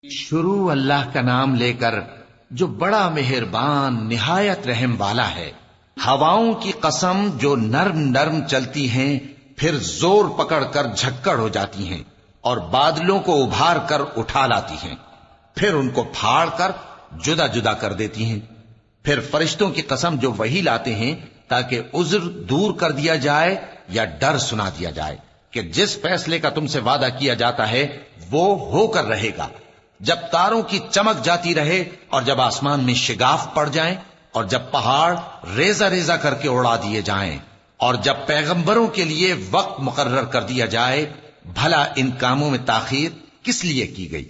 شروع اللہ کا نام لے کر جو بڑا مہربان نہایت رحم والا ہے۔ ہواؤں کی قسم جو نرم نرم چلتی ہیں پھر زور پکڑ کر جھکڑ ہو جاتی ہیں اور بادلوں کو ابھار کر اٹھا لاتی ہیں، پھر ان کو پھاڑ کر جدا جدا کر دیتی ہیں۔ پھر فرشتوں کی قسم جو وہی لاتے ہیں تاکہ عذر دور کر دیا جائے یا ڈر سنا دیا جائے کہ جس فیصلے کا تم سے وعدہ کیا جاتا ہے وہ ہو کر رہے گا، جب تاروں کی چمک جاتی رہے اور جب آسمان میں شگاف پڑ جائیں اور جب پہاڑ ریزہ ریزہ کر کے اڑا دیے جائیں اور جب پیغمبروں کے لیے وقت مقرر کر دیا جائے، بھلا ان کاموں میں تاخیر کس لیے کی گئی؟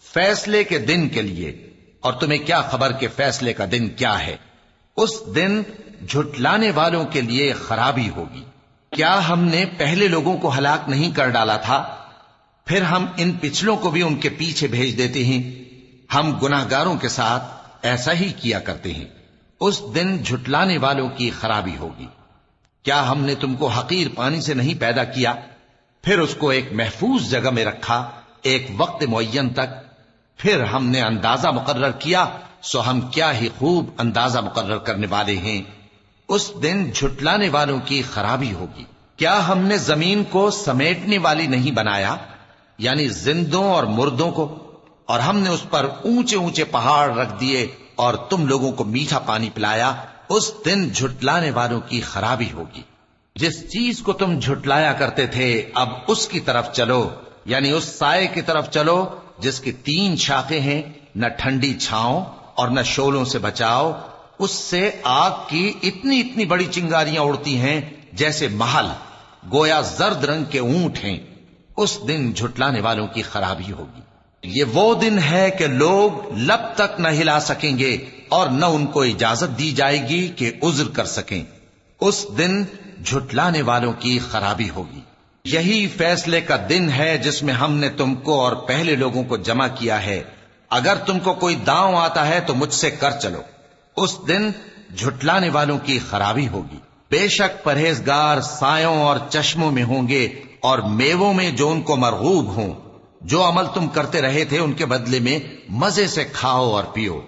فیصلے کے دن کے لیے، اور تمہیں کیا خبر کہ فیصلے کا دن کیا ہے؟ اس دن جھٹلانے والوں کے لیے خرابی ہوگی۔ کیا ہم نے پہلے لوگوں کو ہلاک نہیں کر ڈالا تھا؟ پھر ہم ان پچھلوں کو بھی ان کے پیچھے بھیج دیتے ہیں۔ ہم گناہگاروں کے ساتھ ایسا ہی کیا کرتے ہیں۔ اس دن جھٹلانے والوں کی خرابی ہوگی۔ کیا ہم نے تم کو حقیر پانی سے نہیں پیدا کیا، پھر اس کو ایک محفوظ جگہ میں رکھا ایک وقت معین تک، پھر ہم نے اندازہ مقرر کیا، سو ہم کیا ہی خوب اندازہ مقرر کرنے والے ہیں۔ اس دن جھٹلانے والوں کی خرابی ہوگی۔ کیا ہم نے زمین کو سمیٹنے والی نہیں بنایا، یعنی زندوں اور مردوں کو، اور ہم نے اس پر اونچے اونچے پہاڑ رکھ دیے اور تم لوگوں کو میٹھا پانی پلایا۔ اس دن جھٹلانے والوں کی خرابی ہوگی۔ جس چیز کو تم جھٹلایا کرتے تھے اب اس کی طرف چلو، یعنی اس سائے کی طرف چلو جس کی 3 شاخیں ہیں، نہ ٹھنڈی چھاؤں اور نہ شولوں سے بچاؤ۔ اس سے آگ کی اتنی اتنی بڑی چنگاریاں اڑتی ہیں جیسے محل، گویا زرد رنگ کے اونٹ ہیں۔ اس دن جھٹلانے والوں کی خرابی ہوگی۔ یہ وہ دن ہے کہ لوگ لب تک نہ ہلا سکیں گے اور نہ ان کو اجازت دی جائے گی کہ عذر کر سکیں۔ اس دن جھٹلانے والوں کی خرابی ہوگی۔ یہی فیصلے کا دن ہے جس میں ہم نے تم کو اور پہلے لوگوں کو جمع کیا ہے۔ اگر تم کو کوئی داؤں آتا ہے تو مجھ سے کر چلو۔ اس دن جھٹلانے والوں کی خرابی ہوگی۔ بے شک پرہیزگار سایوں اور چشموں میں ہوں گے اور میووں میں جو ان کو مرغوب ہوں۔ جو عمل تم کرتے رہے تھے ان کے بدلے میں مزے سے کھاؤ اور پیو۔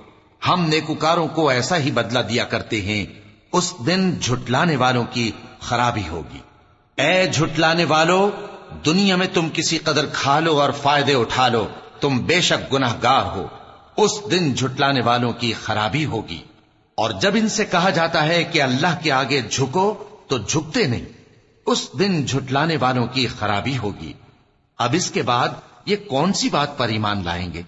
ہم نیکوکاروں کو ایسا ہی بدلہ دیا کرتے ہیں۔ اس دن جھٹلانے والوں کی خرابی ہوگی۔ اے جھٹلانے والو، دنیا میں تم کسی قدر کھا لو اور فائدے اٹھا لو، تم بے شک گناہگار ہو۔ اس دن جھٹلانے والوں کی خرابی ہوگی۔ اور جب ان سے کہا جاتا ہے کہ اللہ کے آگے جھکو تو جھکتے نہیں۔ اس دن جھٹلانے والوں کی خرابی ہوگی۔ اب اس کے بعد یہ کون سی بات پر ایمان لائیں گے؟